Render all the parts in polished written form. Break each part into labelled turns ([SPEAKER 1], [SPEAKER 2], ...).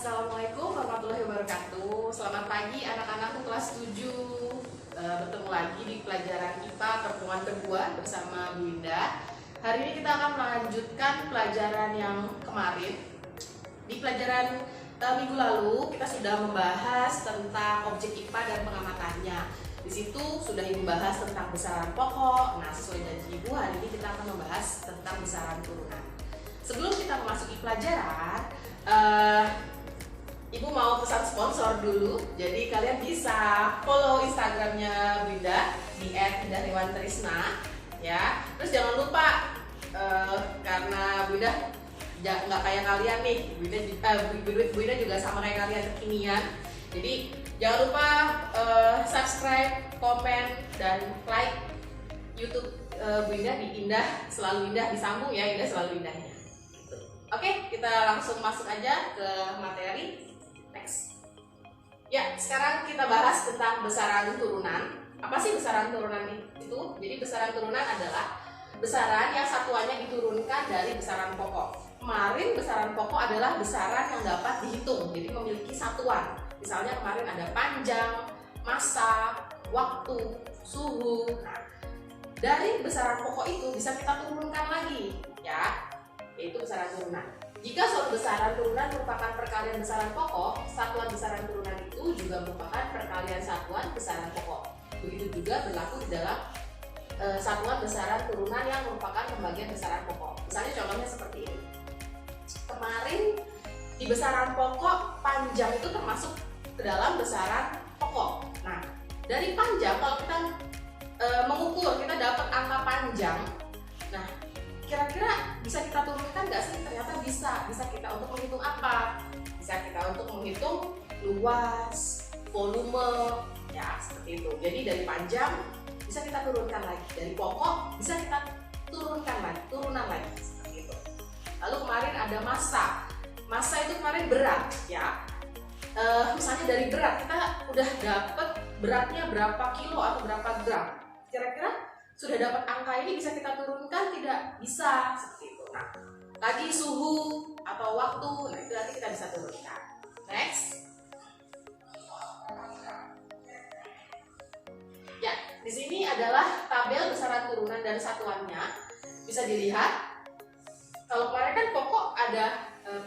[SPEAKER 1] Assalamualaikum warahmatullahi wabarakatuh. Selamat pagi anak-anakku kelas 7. Bertemu lagi di pelajaran IPA pertemuan kedua bersama Bu Indah. Hari ini kita akan melanjutkan pelajaran yang kemarin. Di pelajaran minggu lalu kita sudah membahas tentang objek IPA dan pengamatannya. Di situ sudah Ibu bahas tentang besaran pokok. Nah, sesuai janji Ibu, hari ini kita akan membahas tentang besaran turunan. Sebelum kita memasuki pelajaran, Ibu mau pesan sponsor dulu. Jadi kalian bisa follow Instagramnya Bu Indah di @indahriwantrisna, ya. Terus jangan lupa karena Bu Indah nggak kayak kalian nih, Bu Indah juga sama kayak kalian kekinian. Jadi jangan lupa subscribe, komen, dan like YouTube Bu Indah di Indah Selalu Indah, disambung ya, Indah Selalu Indahnya. Oke, kita langsung masuk aja ke materi. Next. Ya, sekarang kita bahas tentang besaran turunan. Apa sih besaran turunan itu? Jadi besaran turunan adalah besaran yang satuannya diturunkan dari besaran pokok. Kemarin besaran pokok adalah besaran yang dapat dihitung, jadi memiliki satuan. Misalnya kemarin ada panjang, massa, waktu, suhu. Nah, dari besaran pokok itu bisa kita turunkan lagi, ya, yaitu besaran turunan. Jika suatu besaran turunan merupakan perkalian besaran pokok, satuan besaran turunan itu juga merupakan perkalian satuan besaran pokok. Begitu juga berlaku di dalam satuan besaran turunan yang merupakan pembagian besaran pokok. Misalnya contohnya seperti ini. Kemarin di besaran pokok, panjang itu termasuk ke dalam besaran pokok. Nah, dari panjang kalau kita mengukur, kita dapat angka panjang. Nah, kira-kira bisa kita turunkan nggak sih? Ternyata bisa. Bisa kita untuk menghitung apa? Bisa kita untuk menghitung luas, volume, ya seperti itu. Jadi dari panjang bisa kita turunkan lagi. Dari pokok bisa kita turunkan lagi, turunan lagi, seperti itu. Lalu kemarin ada massa. Massa itu kemarin berat, ya. Misalnya dari berat kita udah dapat beratnya berapa kilo atau berapa gram. Kira-kira sudah dapat angka ini bisa kita turunkan? Tidak bisa, seperti itu. Nah, lagi suhu atau waktu, nah itu nanti kita bisa turunkan. Next. Ya, di sini adalah tabel besaran turunan dan satuannya. Bisa dilihat. Kalau kemarin kan pokok ada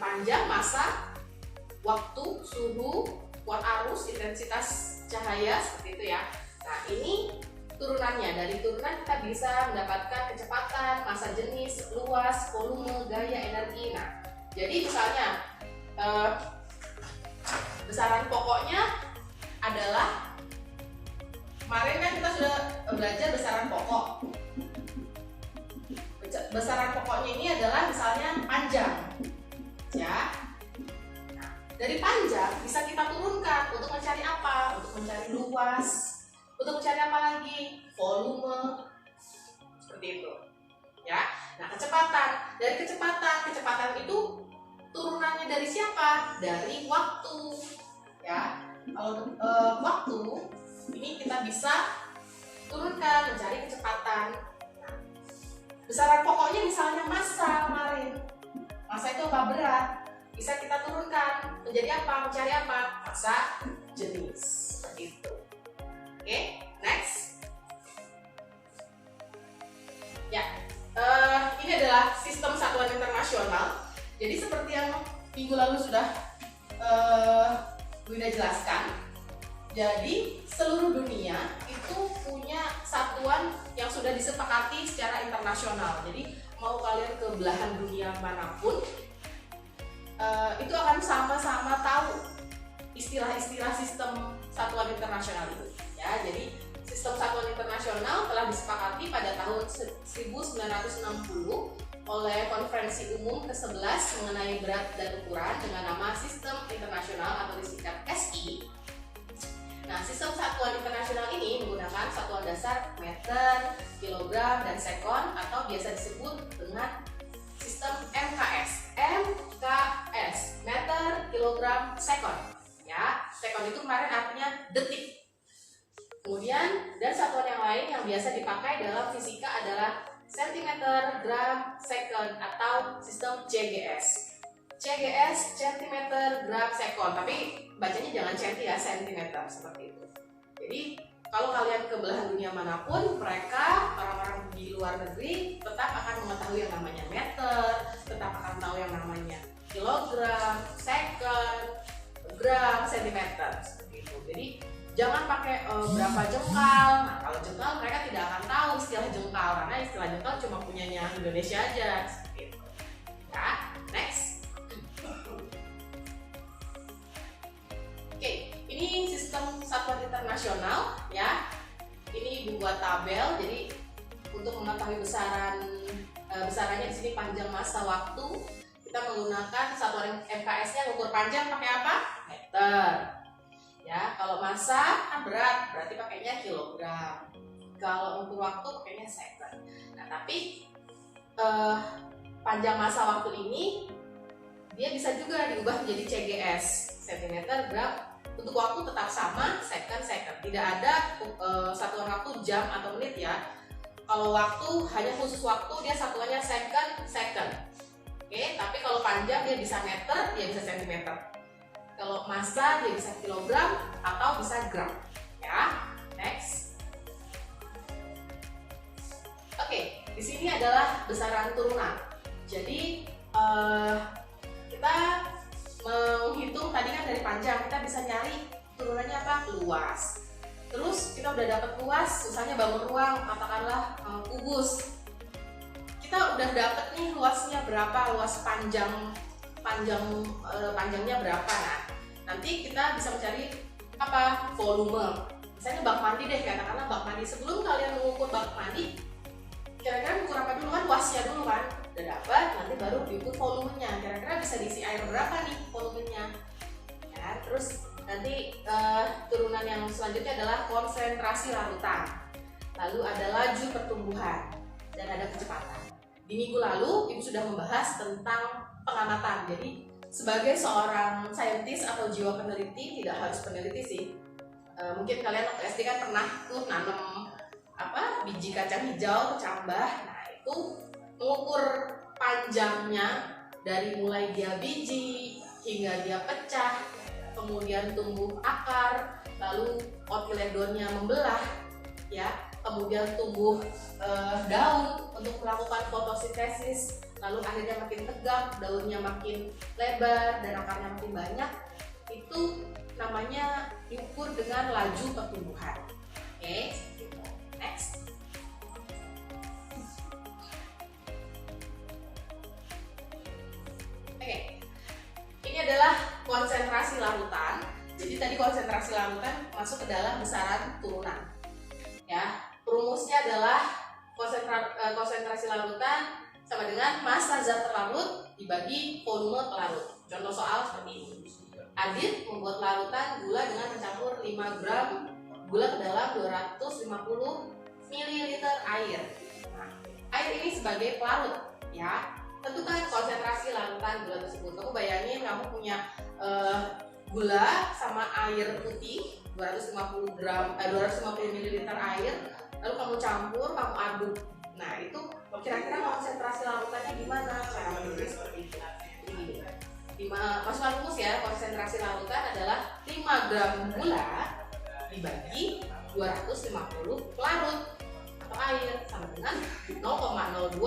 [SPEAKER 1] panjang, massa, waktu, suhu, kuat arus, intensitas cahaya, seperti itu ya. Nah, ini turunannya. Dari turunan kita bisa mendapatkan kecepatan, massa jenis, luas, volume, gaya, energi. Nah, jadi misalnya besaran pokoknya adalah, kemarin kan kita sudah belajar besaran pokok. Besaran pokoknya ini adalah misalnya panjang, ya. Nah, dari panjang bisa kita turunkan untuk mencari apa? Untuk mencari luas. Untuk mencari apa lagi? Volume. Seperti itu. Ya. Nah, kecepatan. Dari kecepatan itu turunannya dari siapa? Dari waktu. Ya. Kalau waktu ini kita bisa turunkan mencari kecepatan. Nah, besaran pokoknya misalnya massa kemarin. Massa itu apa? Berat. Bisa kita turunkan menjadi apa? Mencari apa? Massa jenis. Seperti itu. Oke, next. Ya, ini adalah sistem satuan internasional. Jadi seperti yang minggu lalu sudah Bu Indah jelaskan. Jadi seluruh dunia itu punya satuan yang sudah disepakati secara internasional. Jadi mau kalian ke belahan dunia manapun, itu akan sama-sama tahu istilah-istilah sistem satuan internasional itu. Ya, jadi sistem satuan internasional telah disepakati pada tahun 1960 oleh Konferensi Umum ke-11 mengenai berat dan ukuran dengan nama Sistem Internasional atau disingkat SI. Nah, sistem satuan internasional ini menggunakan satuan dasar meter, kilogram, dan sekon atau biasa disebut dengan sistem MKS. MKS, meter, kilogram, sekon. Ya, sekon itu kemarin artinya detik. Kemudian, dan satuan yang lain yang biasa dipakai dalam fisika adalah cm, gram, second atau sistem CGS. C CGS centimeter gram sekon, tapi bacanya jangan centi ya, sentimeter seperti itu. Jadi kalau kalian ke belahan dunia manapun, mereka orang-orang di luar negeri tetap akan mengetahui yang namanya meter, tetap akan tahu yang namanya kilogram, second, gram, sentimeter seperti itu. Jadi jangan pakai berapa jengkal. Nah, kalau jengkal mereka tidak akan tahu istilah jengkal, karena istilah jengkal cuma punyanya Indonesia aja seperti itu. Ya, next. Oke, ini sistem satuan internasional ya. Ini dibuat tabel, jadi untuk mengetahui besarannya di sini panjang masa waktu, kita menggunakan satuan MKS-nya. Ukur panjang pakai apa? Meter. Ya, kalau masa kan berat, berarti pakainya kilogram. Kalau ukur waktu pakainya second. Nah, tapi panjang masa waktu ini dia bisa juga diubah menjadi CGS, centimeter gram. Untuk waktu tetap sama, second. Tidak ada satuan waktu jam atau menit ya. Kalau waktu hanya khusus waktu, dia satuannya second. Oke, tapi kalau panjang dia bisa meter, dia bisa sentimeter. Kalau massa dia bisa kilogram atau bisa gram. Ya, next. Oke, di sini adalah besaran turunan. Jadi kita menghitung tadi kan dari panjang, kita bisa nyari turunannya apa? Luas. Terus kita udah dapat luas, misalnya bangun ruang, katakanlah kubus. Kita udah dapat nih luasnya berapa, luas panjangnya berapa. Nah, nanti kita bisa mencari apa? Volume. Misalnya bak mandi deh, katakanlah bak mandi. Sebelum kalian mengukur bak mandi, kira-kira mengukur apa dulu kan? Luasnya dulu kan. Udah dapat, nanti baru diukur volumenya. Kira-kira bisa diisi air berapa nih volumenya? Ya, terus nanti turunan yang selanjutnya adalah konsentrasi larutan. Lalu ada laju pertumbuhan dan ada kecepatan. Di minggu lalu Ibu sudah membahas tentang pengamatan. Jadi sebagai seorang saintis atau jiwa peneliti, tidak harus peneliti sih. Mungkin kalian waktu SD kan pernah tuh nanam biji kacang hijau, kecambah. Nah, itu mengukur panjangnya dari mulai dia biji hingga dia pecah, kemudian tumbuh akar, lalu kotiledonnya membelah, ya, kemudian tumbuh daun untuk melakukan fotosintesis, lalu akhirnya makin tegak, daunnya makin lebar dan akarnya makin banyak. Itu namanya diukur dengan laju pertumbuhan. Oke, next. Oke, ini adalah konsentrasi larutan. Jadi tadi konsentrasi larutan masuk ke dalam besaran turunan. Ya, rumusnya adalah konsentrasi larutan sama dengan massa zat terlarut dibagi volume pelarut. Contoh soal seperti ini. Adit membuat larutan gula dengan mencampur 5 gram gula ke dalam 250 ml air. Nah, air ini sebagai pelarut, ya. Tentukan konsentrasi larutan gula tersebut. Kamu bayangin kamu punya gula sama air putih 250 ml air, lalu kamu campur, kamu aduk. Nah, itu kira-kira konsentrasi larutannya gimana? Cara menulis seperti itu. Masukkan rumus ya, konsentrasi larutan adalah 5 gram gula dibagi 250 pelarut atau air sama dengan 0,02,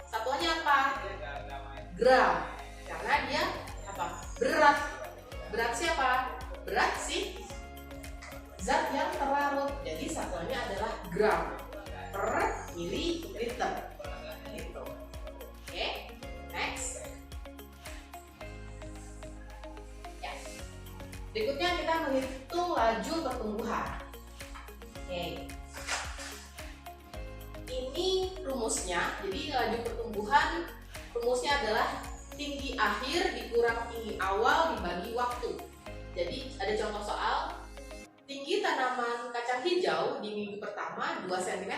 [SPEAKER 1] satuannya apa? Gram. Karena dia apa? Berat. Berat siapa? Berat si zat yang terlarut. Jadi satuannya adalah gram per mililiter. Gitu. Oke, next. Ya. Berikutnya kita menghitung laju pertumbuhan. Oke. Ini rumusnya. Jadi laju pertumbuhan rumusnya adalah tinggi akhir dikurang tinggi awal dibagi waktu. Jadi ada contoh soal, tinggi tanaman kacang hijau di minggu pertama 2 cm.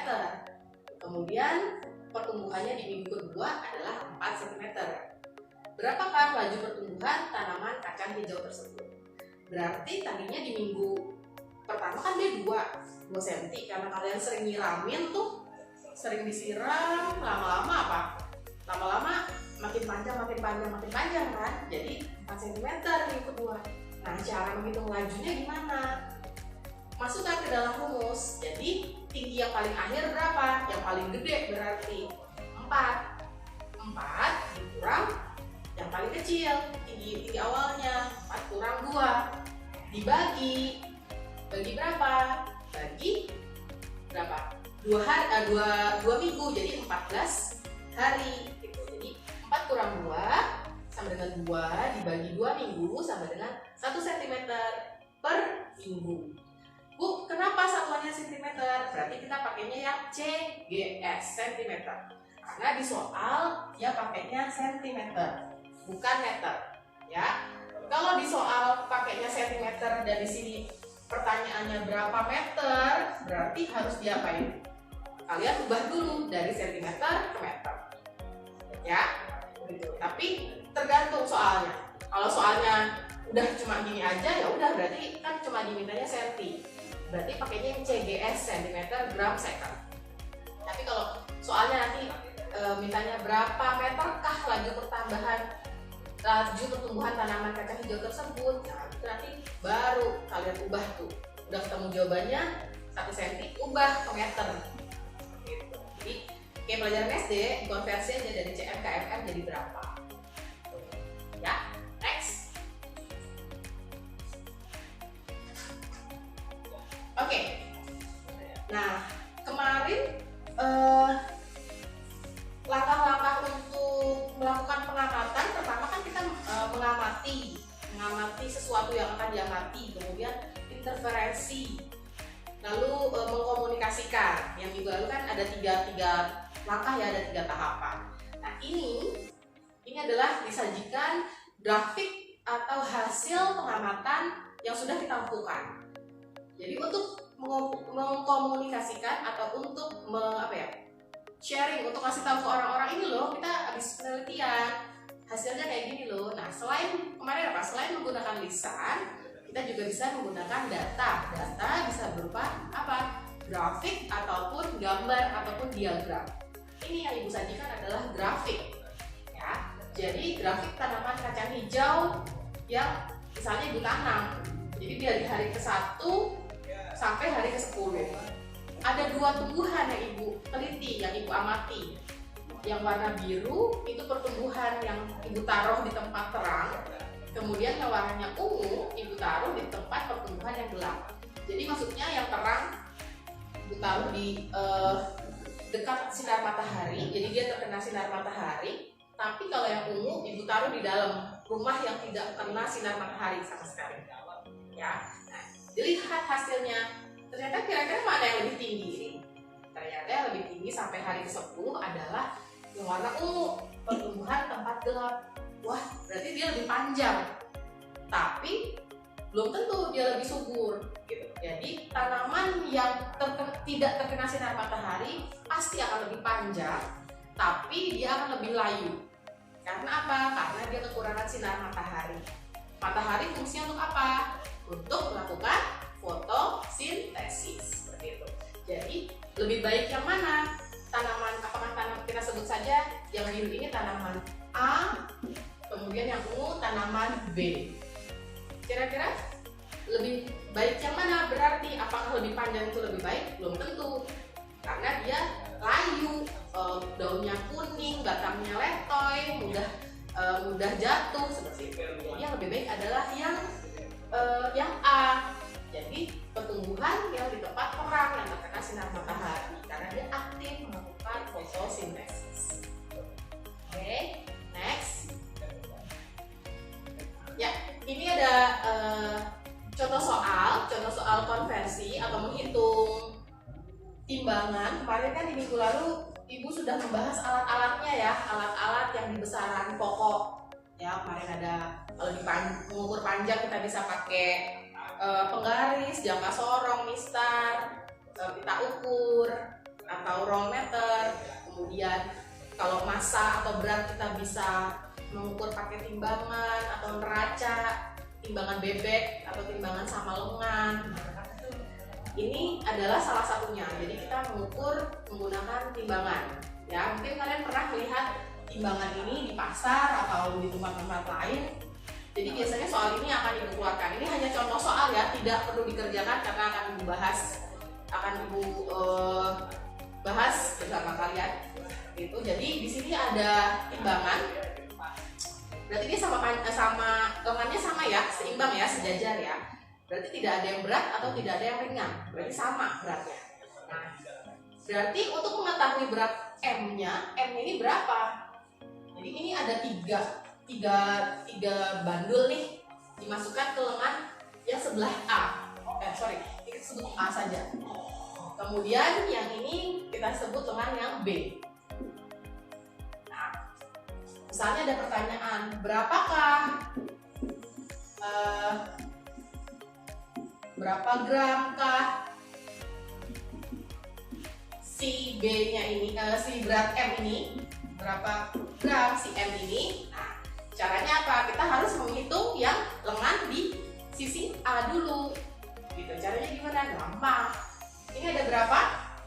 [SPEAKER 1] Kemudian pertumbuhannya di minggu kedua adalah 4 cm. Berapakah laju pertumbuhan tanaman kacang hijau tersebut? Berarti tadinya di minggu pertama kan dia 2 cm. Karena kalian sering nyiramin tuh, sering disiram, lama-lama apa? Lama-lama makin panjang kan, jadi 4 cm nih kedua. Nah, cara menghitung lajunya gimana? Masukkan ke dalam rumus. Jadi tinggi yang paling akhir berapa? Yang paling gede berarti 4 dikurang yang paling kecil, tinggi awalnya 4 kurang 2 dibagi berapa? Bagi berapa? 2 minggu, jadi 14 hari gitu. Jadi 4 kurang 2 sama dengan 2 dibagi 2 minggu sama dengan 1 cm per minggu. Bu, kenapa satuannya cm? Berarti kita pakainya yang CGS, cm. Karena di soal dia pakainya cm, bukan meter, ya. Kalau di soal pakainya cm dan di sini pertanyaannya berapa meter, berarti harus diapain? Kalian ubah dulu dari cm ke meter, ya. Gitu. Tapi tergantung soalnya. Kalau soalnya udah cuma gini aja, ya udah berarti kan cuma dimintanya senti. Berarti pakainya yang CGS, cm gram second. Tapi kalau soalnya nanti mintanya berapa meterkah laju pertumbuhan tanaman kacang hijau tersebut, nah itu nanti baru kalian ubah tuh. Udah ketemu jawabannya 1 cm, ubah ke meter. Gitu. Jadi kayak pelajaran SD, konversi aja dari cm ke mm jadi berapa. Ya, next. Oke. Nah, kemarin langkah-langkah untuk melakukan pengamatan, pertama kan kita mengamati sesuatu yang akan diamati, kemudian interferensi, lalu mengkomunikasikan. Yang minggu lalu kan ada tiga langkah ya, ada 3 tahapan. Nah ini adalah disajikan grafik atau hasil pengamatan yang sudah kita lakukan. Jadi untuk mengkomunikasikan atau untuk sharing, untuk kasih tahu ke orang-orang, ini loh kita habis penelitian, hasilnya kayak gini loh. Nah, selain menggunakan lisan, kita juga bisa menggunakan data. Data bisa berupa apa? Grafik ataupun gambar ataupun diagram. Ini yang Ibu sajikan adalah grafik, ya. Jadi grafik tanaman kacang hijau yang misalnya Ibu tanam. Jadi dari hari ke-1 sampai hari ke-10. Ada 2 tumbuhan yang Ibu teliti, yang Ibu amati. Yang warna biru itu pertumbuhan yang Ibu taruh di tempat terang. Kemudian yang warnanya ungu Ibu taruh di tempat pertumbuhan yang gelap. Jadi maksudnya yang terang Ibu taruh di dekat sinar matahari, jadi dia terkena sinar matahari. Tapi kalau yang ungu Ibu taruh di dalam rumah yang tidak kena sinar matahari sama sekali. Ya, nah, dilihat hasilnya. Ternyata kira-kira mana yang lebih tinggi? Ternyata yang lebih tinggi sampai hari ke-10 adalah yang warna ungu, pertumbuhan tempat gelap. Wah, berarti dia lebih panjang. Tapi belum tentu dia lebih subur gitu. Jadi tanaman yang tidak terkena sinar matahari pasti akan lebih panjang, tapi dia akan lebih layu. Karena apa? Karena dia kekurangan sinar matahari. Matahari fungsinya untuk apa? Untuk melakukan fotosintesis, seperti itu. Jadi lebih baik yang mana? Tanaman, apakah tanaman kita sebut saja yang biru ini tanaman A, kemudian yang ungu tanaman B. Kira-kira lebih baik yang mana? Berarti apakah lebih panjang itu lebih baik? Belum tentu, karena dia layu, daunnya kuning, batangnya letoy, mudah jatuh seperti itu. Jadi yang lebih baik adalah yang A. Jadi pertumbuhan yang di tempat terang yang terkena sinar matahari karena dia aktif melakukan fotosintesis. Oke, next. Ya, ini ada contoh soal konversi atau menghitung timbangan. Kemarin kan di minggu lalu Ibu sudah membahas alat-alatnya ya, alat-alat yang di besaran pokok. Ya, kemarin ada kalau di mengukur panjang kita bisa pakai penggaris, jangka sorong, mistar, pita ukur, atau roll meter. Kemudian kalau massa atau berat kita bisa mengukur pakai timbangan atau neraca, timbangan bebek atau timbangan sama lengan. Ini adalah salah satunya. Jadi kita mengukur menggunakan timbangan. Ya, mungkin kalian pernah melihat timbangan ini di pasar atau di tempat-tempat lain. Jadi biasanya soal ini akan Ibu keluarkan. Ini hanya contoh soal ya, tidak perlu dikerjakan karena akan Ibu bahas bersama kalian. Gitu. Jadi di sini ada timbangan. Berarti ini sama lengannya sama ya, seimbang ya, sejajar ya. Berarti tidak ada yang berat atau tidak ada yang ringan. Berarti sama beratnya. Nah, berarti untuk mengetahui berat M-nya, M ini berapa? Jadi ini ada tiga bandul nih, dimasukkan ke lengan yang sebelah A. Kita sebut A saja. Kemudian yang ini kita sebut lengan yang B. Nah, misalnya ada pertanyaan, berapa gram kah si B-nya ini, si berat M ini, berapa gram si M ini? Nah, caranya apa? Kita harus menghitung yang lengan di sisi A dulu. Gitu. Caranya gimana? Gampang. Ini ada berapa?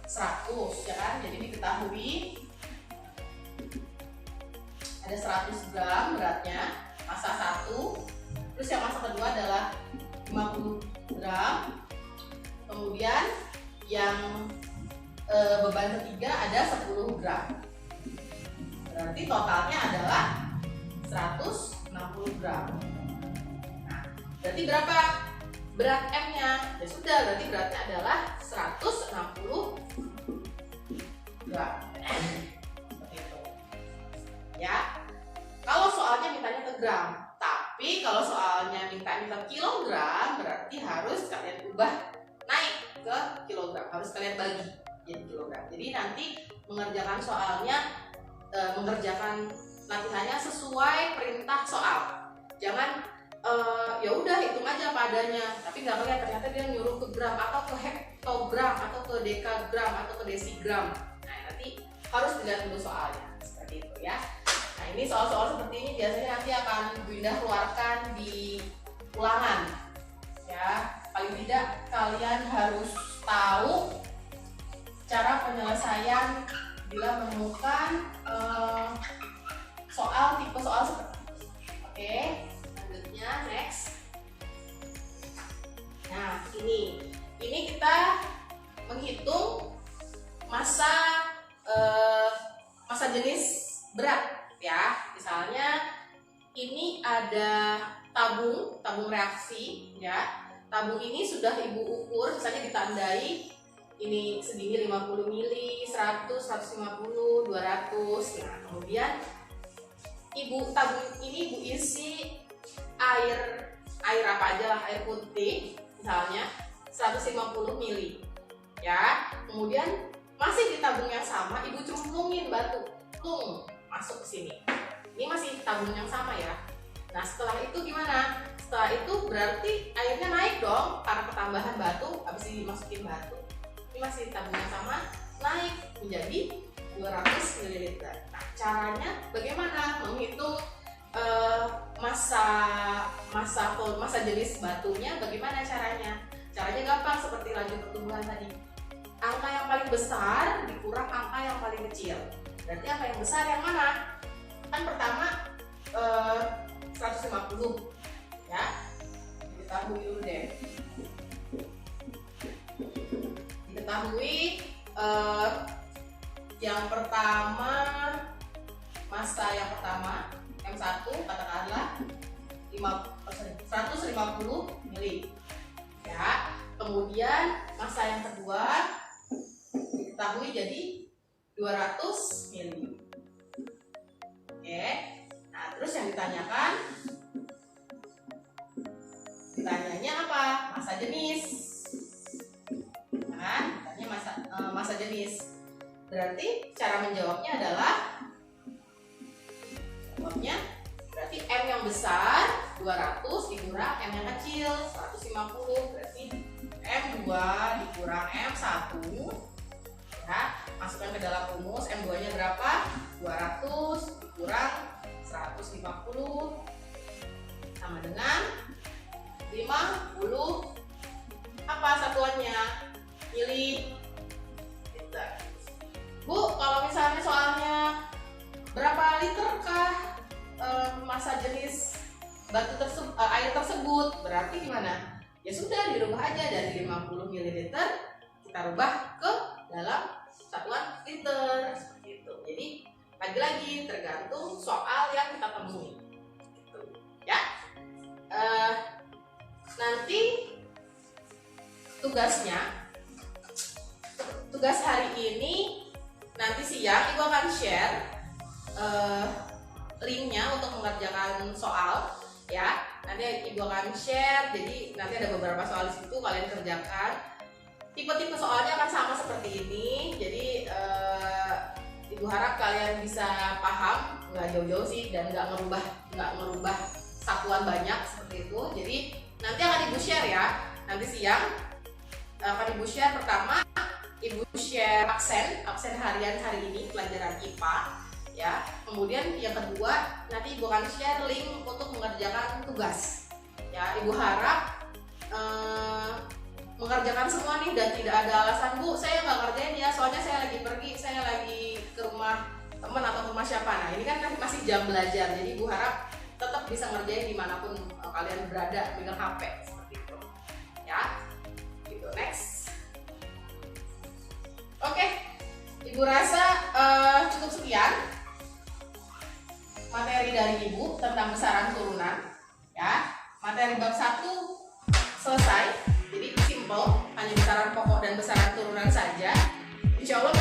[SPEAKER 1] 100, ya kan? Jadi diketahui ada 100 gram beratnya, massa 1. Terus yang massa kedua adalah 50 gram. Kemudian yang beban ketiga ada 10 gram. Berarti totalnya adalah 160 gram. Nah, berarti berapa berat M-nya? Ya sudah, berarti beratnya adalah 160 gram. Seperti itu. Ya. Kalau soalnya mintanya ke gram, tapi kalau soalnya minta kilogram, berarti harus kalian ubah naik ke kilogram. Harus kalian bagi jadi kilogram. Jadi nanti mengerjakan soalnya, mengerjakan latihannya sesuai perintah soal. Jangan ya udah hitung aja padanya, tapi nggak ngeliat ternyata dia nyuruh ke gram atau ke hektogram atau ke dekagram atau ke desigram. Nah, nanti harus dilihat dulu soalnya, seperti itu ya. Nah, ini soal-soal seperti ini biasanya nanti akan Bu Indah keluarkan di ulangan ya. Paling tidak kalian harus tahu cara penyelesaian bila menemukan tipe soal seperti ini. Oke, selanjutnya next. Nah, ini kita menghitung massa jenis berat ya. Misalnya ini ada tabung reaksi ya. Tabung ini sudah Ibu ukur, misalnya ditandai ini segini 50 mili, 100, 150, 200. Nah, kemudian tabung ini Ibu isi air apa aja lah, air putih misalnya 150 mili ya. Kemudian masih di tabung yang sama Ibu cemplungin batu, masuk ke sini. Ini masih tabung yang sama ya. Nah, setelah itu gimana? Setelah itu berarti airnya naik dong karena ketambahan batu, habis dimasukin batu. Ini masih tabung yang sama, naik menjadi 200 ml. Nah, caranya bagaimana menghitung massa jenis batunya? Bagaimana caranya? Caranya gampang, seperti laju pertumbuhan tadi. Angka yang paling besar dikurang angka yang paling kecil. Berarti angka yang besar yang mana? Kan pertama 150 ya. Diketahui dulu deh. Diketahui yang pertama, massa yang pertama M1 katakanlah 150 mili ya. Kemudian massa yang kedua diketahui jadi 200 mili. Oke. Nah, terus yang ditanyanya apa? Massa jenis. Nah, ditanya massa jenis. Berarti cara menjawabnya adalah berarti M yang besar 200 dikurang M yang kecil 150, berarti M2 dikurang M1 ya. Masukkan ke dalam rumus, M2 nya berapa? 200 dikurang 150 sama dengan 50. Apa satuannya? Mili. Bu, kalau misalnya soalnya berapa literkah massa jenis batu air tersebut? Berarti gimana? Ya sudah, dirubah aja dari 50 ml kita rubah ke dalam satuan liter seperti itu. Jadi lagi-lagi tergantung soal yang kita temui gitu, ya. Nanti tugas hari ini, nanti siang Ibu akan share linknya untuk mengerjakan soal, ya. Nanti Ibu akan share, jadi nanti ada beberapa soal di situ kalian kerjakan. Tipe-tipe soalnya akan sama seperti ini, jadi Ibu harap kalian bisa paham, nggak jauh-jauh sih, dan nggak ngerubah satuan banyak seperti itu. Jadi nanti akan Ibu share ya, nanti siang akan Ibu share. Pertama, Ibu share absen harian hari ini pelajaran IPA, ya. Kemudian yang kedua, nanti Ibu akan share link untuk mengerjakan tugas, ya. Ibu harap mengerjakan semua nih dan tidak ada alasan, Bu, saya nggak ngerjain ya, soalnya saya lagi pergi, saya lagi ke rumah teman atau rumah siapa. Nah, ini kan masih jam belajar, jadi Ibu harap tetap bisa ngerjain dimanapun kalian berada, pegang HP seperti itu, ya. Gitu. Next. Oke, Ibu rasa cukup sekian materi dari Ibu tentang besaran turunan, ya. Materi bab 1 selesai, jadi simple, hanya besaran pokok dan besaran turunan saja. Insya Allah